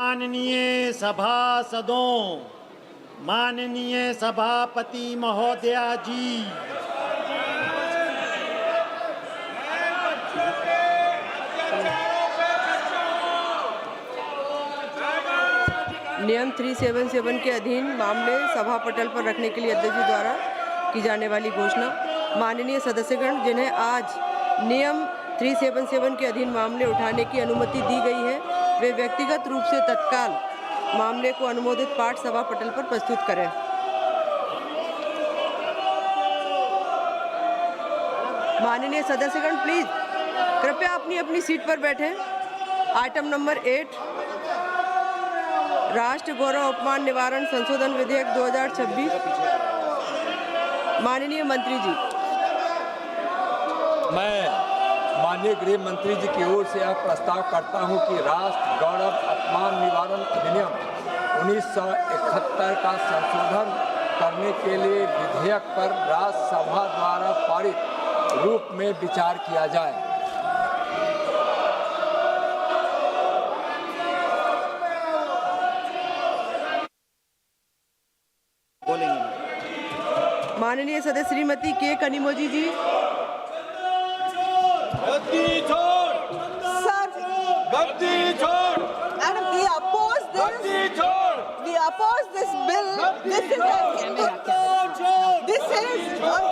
माननीय सभासदों, माननीय सभापति महोदया जी, नियम 377 के अधीन मामले सभा पटल पर रखने के लिए अध्यक्ष जी द्वारा की जाने वाली घोषणा। माननीय सदस्यगण, जिन्हें आज नियम 377 के अधीन मामले उठाने की अनुमति दी गई है, वे व्यक्तिगत रूप से तत्काल मामले को अनुमोदित पाठ सभा पटल पर प्रस्तुत करें। माननीय सदस्यगण, प्लीज कृपया अपनी अपनी सीट पर बैठें। आइटम नंबर 8, राष्ट्र गौरव अपमान निवारण संशोधन विधेयक 2026। माननीय मंत्री जी। मैं माननीय गृह मंत्री जी की ओर से यह प्रस्ताव करता हूं कि राष्ट्र गौरव अपमान निवारण अधिनियम 1971 का संशोधन करने के लिए विधेयक पर राज्यसभा द्वारा पारित रूप में विचार किया जाए। माननीय सदस्य श्रीमती के कनिमोझी जी। गद्दी छोड़, गद्दी छोड़। And we oppose this. गद्दी छोड़। We oppose this bill. This is a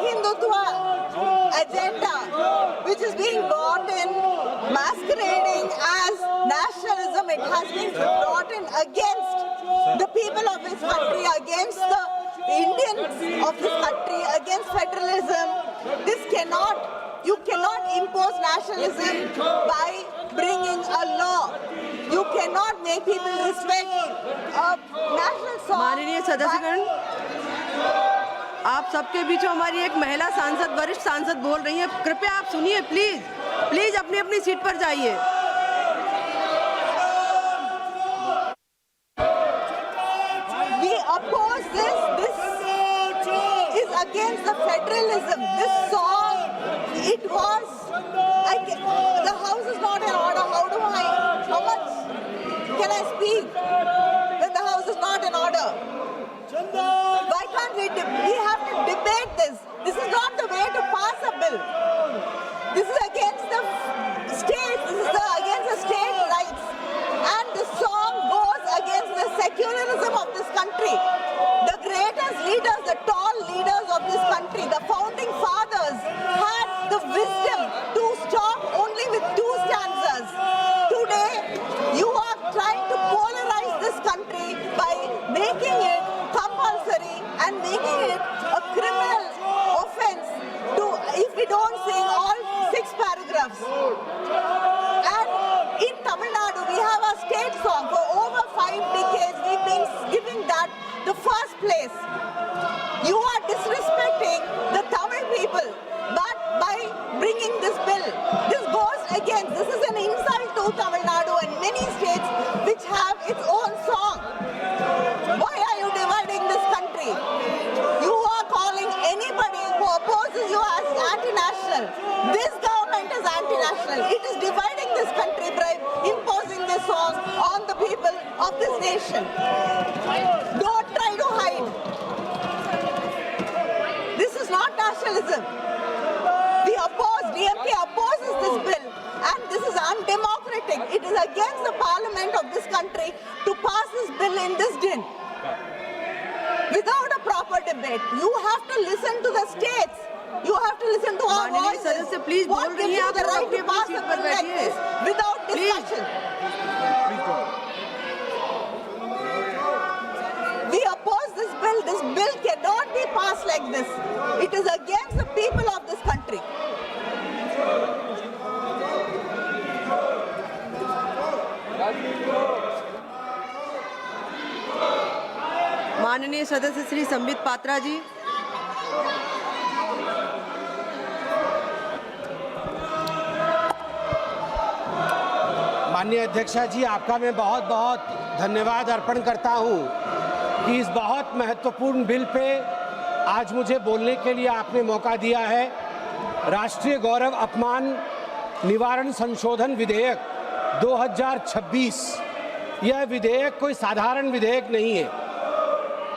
Hindutva agenda which is being brought in, masquerading as nationalism. It has been brought in against the people of this country, against the Indians of this country, against federalism. This cannot. You cannot impose nationalism by bringing a law. You cannot make people respect a national song. माननीय सदस्यगण, आप सबके बीच हमारी एक महिला सांसद, वरिष्ठ सांसद बोल रही हैं। कृपया आप सुनिए, प्लीज प्लीज अपनी अपनी सीट पर जाइए। We oppose this. This is against the federalism. This song, it was. The house is not in order. How much can I speak when the house is not in order? Why can't we have to debate this? This is not the way to pass a bill. This is against the state. This is against the state rights. And the song goes against the secularism of this country. The greatest leaders, the tall leaders of this country, the founding fathers had the wisdom to stop only with 2 stanzas. Today, you are trying to polarize this country by making it compulsory and making it a criminal offense if we don't sing all 6 paragraphs. And in Tamil Nadu, we have a state song. For over 5 decades, we've been giving that the first place. You are disrespecting the Tamil people, but by bringing this bill, this goes against, this is an insult to Tamil Nadu and many states which have its own song. Why are you dividing this country? You are calling anybody who opposes you as anti-national. This government is anti-national. It is dividing this country by imposing this song on the people of this nation. Don't try to hide. This is not nationalism. We oppose, DMK opposes this bill, and this is undemocratic. It is against the parliament of this country to pass this bill in this din without a proper debate. You have to listen to the states. You have to listen to our माननीय voices. सदस्य please बोल What रही gives हैं, you आप the right अपनी to अपनी pass seat a पर bill like बैठिए। this without discussion? We oppose this bill. This bill cannot be passed like this. It is against the people of this country. माननीय सदस्य श्री संबित पात्रा जी। माननीय अध्यक्षा जी, आपका मैं बहुत बहुत धन्यवाद अर्पण करता हूं कि इस बहुत महत्वपूर्ण बिल पे आज मुझे बोलने के लिए आपने मौका दिया है। राष्ट्रीय गौरव अपमान निवारण संशोधन विधेयक 2026, यह विधेयक कोई साधारण विधेयक नहीं है।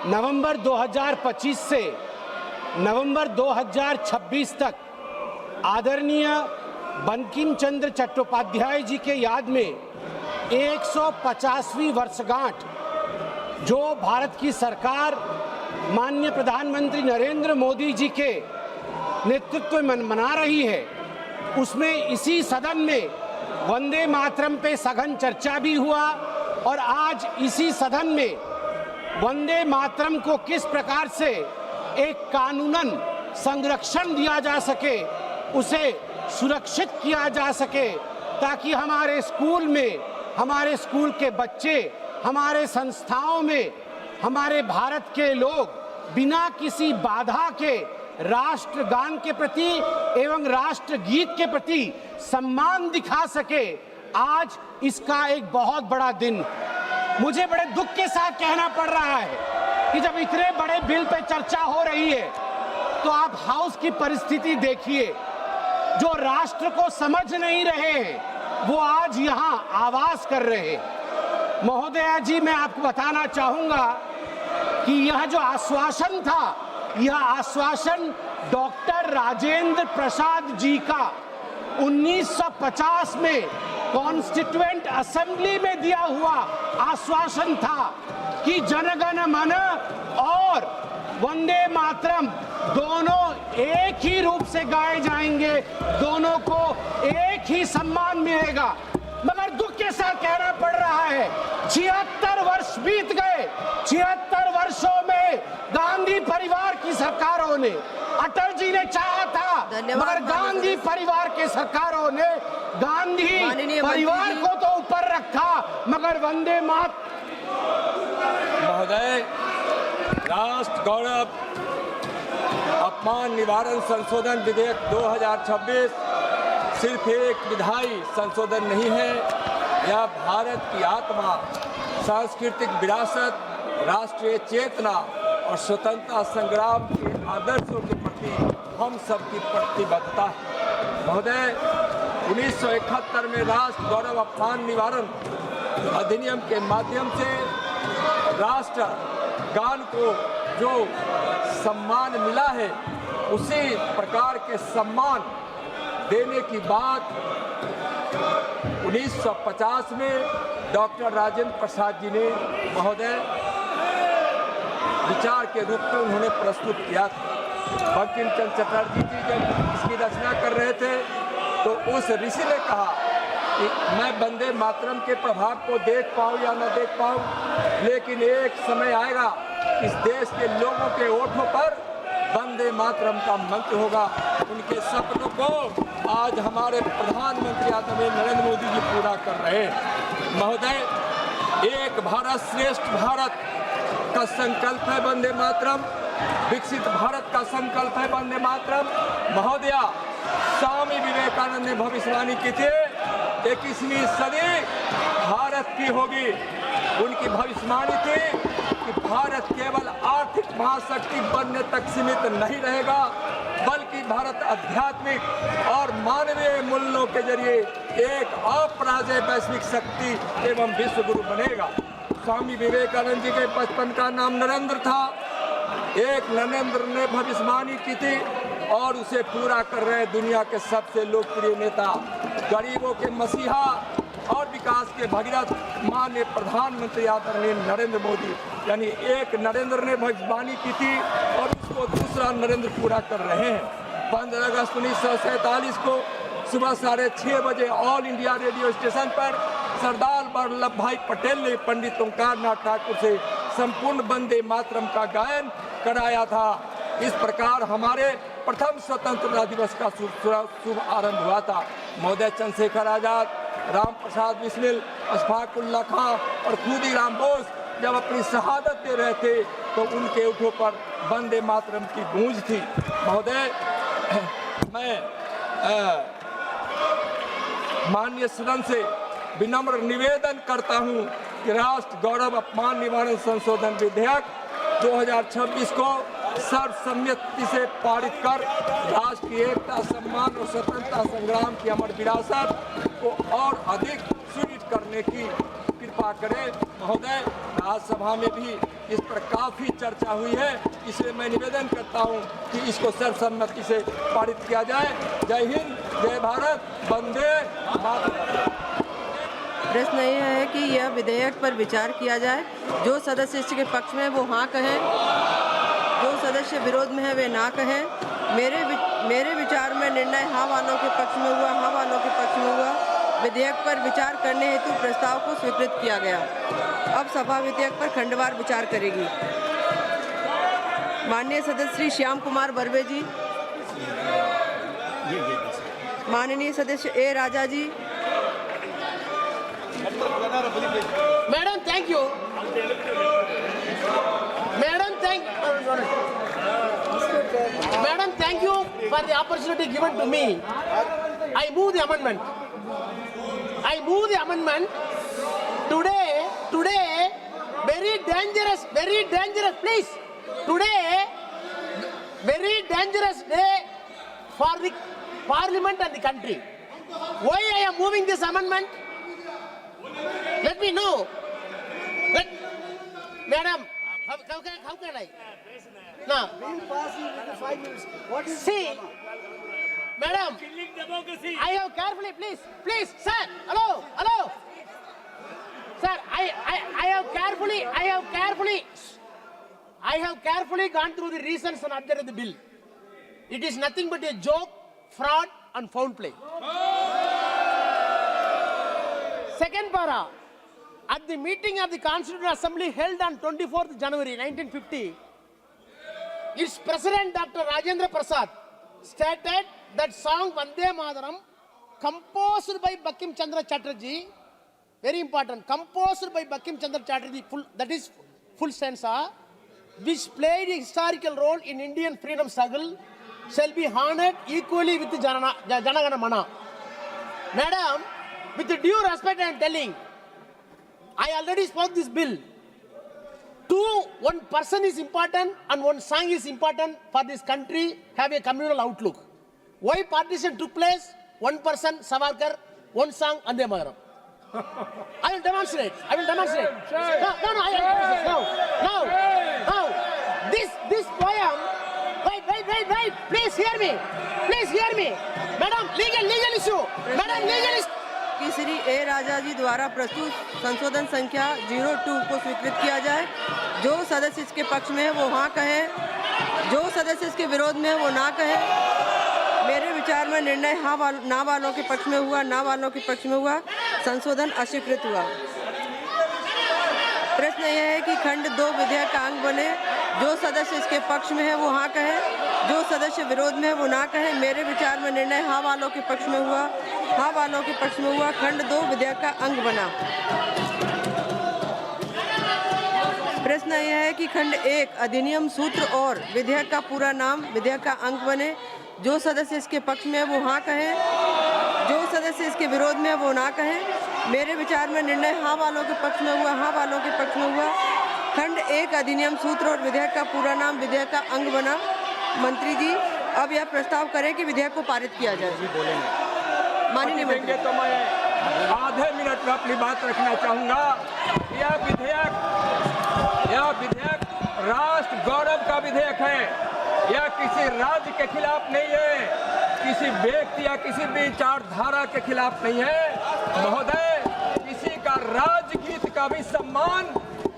नवंबर 2025 से नवंबर 2026 तक आदरणीय बंकिम चंद्र चट्टोपाध्याय जी के याद में 150वीं वर्षगांठ जो भारत की सरकार माननीय प्रधानमंत्री नरेंद्र मोदी जी के नेतृत्व में मना रही है, उसमें इसी सदन में वंदे मातरम पे सघन चर्चा भी हुआ और आज इसी सदन में वंदे मातरम को किस प्रकार से एक कानूनन संरक्षण दिया जा सके, उसे सुरक्षित किया जा सके, ताकि हमारे स्कूल में, हमारे स्कूल के बच्चे, हमारे संस्थाओं में हमारे भारत के लोग बिना किसी बाधा के राष्ट्रगान के प्रति एवं राष्ट्रगीत के प्रति सम्मान दिखा सके। आज इसका एक बहुत बड़ा दिन, मुझे बड़े दुख के साथ कहना पड़ रहा है कि जब इतने बड़े बिल पे चर्चा हो रही है तो आप हाउस की परिस्थिति देखिए। जो राष्ट्र को समझ नहीं रहे हैं वो आज यहाँ आवाज कर रहे हैं। महोदया जी, मैं आपको बताना चाहूंगा कि यह जो आश्वासन था, यह आश्वासन डॉक्टर राजेंद्र प्रसाद जी का 1950 में कॉन्स्टिट्यूएंट असेंबली में दिया हुआ आश्वासन था कि जनगण मन और वंदे मातरम दोनों एक ही रूप से गाए जाएंगे, दोनों को एक ही सम्मान मिलेगा। मगर दुख के साथ कहना पड़ रहा है 76 वर्ष बीत गए। 76 वर्षों में गांधी परिवार की सरकारों ने, अटल जी ने चाहा था मगर गांधी परिवार के सरकारों ने गांधी परिवार को तो ऊपर रखा मगर वंदे मातरम। महोदय, राष्ट्र गौरव अपमान निवारण संशोधन विधेयक 2026 सिर्फ एक विधायी संशोधन नहीं है, यह भारत की आत्मा, सांस्कृतिक विरासत, राष्ट्रीय चेतना और स्वतंत्रता संग्राम के आदर्शों के प्रति हम सबकी प्रतिबद्धता है। महोदय, 1971 में राष्ट्र गौरव अपमान निवारण अधिनियम के माध्यम से राष्ट्र गान को जो सम्मान मिला है, उसी प्रकार के सम्मान देने की बात 1950 में डॉक्टर राजेंद्र प्रसाद जी ने महोदय विचार के रूप में उन्होंने प्रस्तुत किया था। बंकिम चंद्र चटर्जी जी जब इसकी रचना कर रहे थे तो उस ऋषि ने कहा कि मैं वंदे मातरम के प्रभाव को देख पाऊँ या न देख पाऊँ, लेकिन एक समय आएगा इस देश के लोगों के ओठों पर वंदे मातरम का मंत्र होगा। उनके सपनों को आज हमारे प्रधानमंत्री आदरणीय नरेंद्र मोदी जी पूरा कर रहे हैं। महोदय, एक भारत श्रेष्ठ भारत का संकल्प है वंदे मातरम, विकसित भारत का संकल्प है वंदे मातरम। महोदया, स्वामी विवेकानंद ने भविष्यवाणी की थी 21वीं सदी भारत की होगी। उनकी भविष्यवाणी थी कि भारत केवल आर्थिक महाशक्ति बनने तक सीमित नहीं रहेगा, बल्कि भारत आध्यात्मिक और मानवीय मूल्यों के जरिए एक अपराजय वैश्विक शक्ति एवं विश्व गुरु बनेगा। स्वामी विवेकानंद जी के बचपन का नाम नरेंद्र था। एक नरेंद्र ने भविष्यवाणी की थी और उसे पूरा कर रहे दुनिया के सबसे लोकप्रिय नेता, गरीबों के मसीहा और विकास के भगीरथ माननीय प्रधानमंत्री आदरणीय नरेंद्र मोदी। यानी एक नरेंद्र ने भविष्यवाणी की थी और उसको दूसरा नरेंद्र पूरा कर रहे हैं। 15 अगस्त 1947 को सुबह 6:30 बजे ऑल इंडिया रेडियो स्टेशन पर सरदार वल्लभ भाई पटेल ने पंडित ओंकार नाथ ठाकुर से संपूर्ण वंदे मातरम का गायन कराया था। इस प्रकार हमारे प्रथम स्वतंत्रता दिवस का शुभ आरंभ हुआ था। महोदय, चंद्रशेखर आजाद, राम प्रसाद बिस्मिल, अशफाक उल्लाह खां और खुदीराम बोस जब अपनी शहादत दे रहे थे तो उनके ओठों पर वंदे मातरम की गूंज थी। महोदय, मैं माननीय सदन से विनम्र निवेदन करता हूं कि राष्ट्र गौरव अपमान निवारण संशोधन विधेयक 2026 को सर्वसम्मति से पारित कर राष्ट्र की एकता, सम्मान और स्वतंत्रता संग्राम की अमर विरासत को और अधिक सुदृढ़ करने की कृपा कृपा करें। महोदय, राज्यसभा में भी इस पर काफ़ी चर्चा हुई है, इसलिए मैं निवेदन करता हूं कि इसको सर्वसम्मति से पारित किया जाए। जय हिंद, जय भारत, वंदे मातरम। प्रश्न यह है कि यह विधेयक पर विचार किया जाए। जो सदस्य इसके पक्ष में वो हाँ कहें, जो सदस्य विरोध में है वे ना कहें। मेरे विचार में निर्णय हाँ वालों के पक्ष में हुआ, हाँ वालों के पक्ष में हुआ। विधेयक पर विचार करने हेतु प्रस्ताव को स्वीकृत किया गया। अब सभा विधेयक पर खंडवार विचार करेगी। माननीय सदस्य श्री श्याम कुमार बर्वे जी, माननीय सदस्य ए राजा जी। Madam, thank you. Madam, thank you for the opportunity given to me. I move the amendment. Today, very dangerous, please. Today, very dangerous day for the parliament and the country. Why I am moving this amendment? Let me know. Madam, how can I? No. See, madam, I have carefully, please, sir, hello. Sir, I have carefully gone through the reasons and objects of the bill. It is nothing but a joke, fraud and foul play. Second para, at the meeting of the Constituent Assembly held on 24th January 1950, its President Dr. Rajendra Prasad stated that song Vande Mataram, composed by Bankim Chandra Chatterjee, very important, composed by Bankim Chandra Chatterjee, full stanza, which played a historical role in Indian freedom struggle, shall be honored equally with the Jana Gana Mana. Madam, with the due respect I am telling, I already spoke this bill. One person is important and one song is important for this country have a communal outlook. Why partition took place? One person, Savarkar, one song, Vande Mataram. I will demonstrate. No. This poem, wait, please hear me. Madam, legal issue. कि श्री ए राजा जी द्वारा प्रस्तुत संशोधन संख्या 02 को स्वीकृत किया जाए। जो सदस्य इसके पक्ष में है वो हाँ कहे, जो सदस्य इसके विरोध में है वो ना कहे। मेरे विचार में निर्णय ना वालों के पक्ष में हुआ, ना वालों के पक्ष में हुआ। संशोधन अस्वीकृत हुआ। प्रश्न यह है कि खंड 2 विधेयक का अंग बने। जो सदस्य इसके पक्ष में है वो हाँ कहे, जो सदस्य विरोध में है वो ना कहे। मेरे विचार में निर्णय हाँ वालों के पक्ष में हुआ, हाँ वालों के पक्ष में हुआ। खंड 2 विधेयक का अंग बना। प्रश्न यह है कि खंड 1 अधिनियम सूत्र और विधेयक का पूरा नाम विधेयक का अंग बने। जो सदस्य इसके पक्ष में है वो हाँ कहे, जो सदस्य इसके विरोध में है वो ना कहे। मेरे विचार में निर्णय हाँ वालों के पक्ष में हुआ, हाँ वालों के पक्ष में हुआ। खंड 1 अधिनियम सूत्र और विधेयक का पूरा नाम विधेयक का अंग बना। मंत्री जी, अब यह प्रस्ताव करें कि विधेयक को पारित किया जाए। माननीय मंत्री, तो मैं आधे मिनट में अपनी बात रखना चाहूँगा। यह विधेयक राष्ट्र गौरव का विधेयक है। यह किसी राज्य के खिलाफ नहीं है, किसी व्यक्ति या किसी विचारधारा के खिलाफ नहीं है। महोदय, किसी का राजगीत का भी सम्मान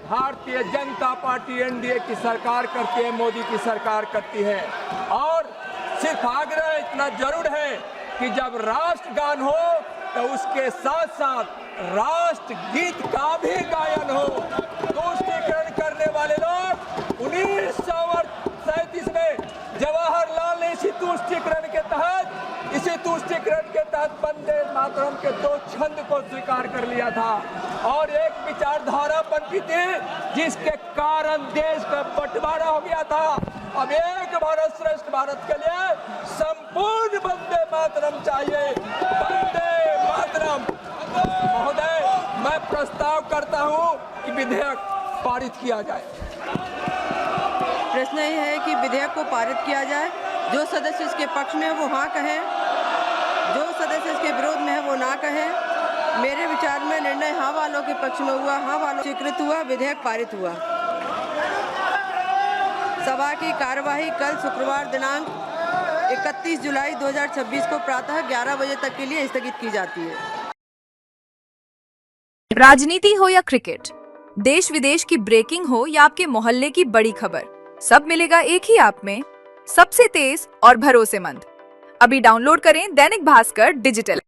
भारतीय जनता पार्टी एनडीए की सरकार करती है, मोदी की सरकार करती है। और सिर्फ आग्रह इतना जरूर है कि जब राष्ट्रगान हो तो उसके साथ साथ राष्ट्रगीत का भी गायन हो। तुष्टीकरण करने वाले लोग 1937 में जवाहरलाल ने इसी तुष्टीकरण के तहत वंदे मातरम के 2 छंद को स्वीकार कर लिया था और एक विचारधारा पनपी थी जिसके कारण देश का बंटवारा हो गया था। अब एक भारत श्रेष्ठ भारत के लिए संपूर्ण वंदे मातरम चाहिए। वंदे मातरम। महोदय, मैं प्रस्ताव करता हूं कि विधेयक पारित किया जाए। प्रश्न यह है कि विधेयक को पारित किया जाए। जो सदस्य इसके पक्ष में है वो हाँ कहे, जो सदस्य इसके विरोध में है वो ना कहे। मेरे विचार में निर्णय हाँ वालों वालों के पक्ष में हुआ, हाँ वालों स्वीकृत हुआ, विधेयक पारित हुआ। सभा की कार्यवाही कल शुक्रवार दिनांक 31 जुलाई 2026 को प्रातः 11 बजे तक के लिए स्थगित की जाती है। राजनीति हो या क्रिकेट, देश विदेश की ब्रेकिंग हो या आपके मोहल्ले की बड़ी खबर, सब मिलेगा एक ही ऐप में, सबसे तेज और भरोसेमंद। अभी डाउनलोड करें दैनिक भास्कर डिजिटल।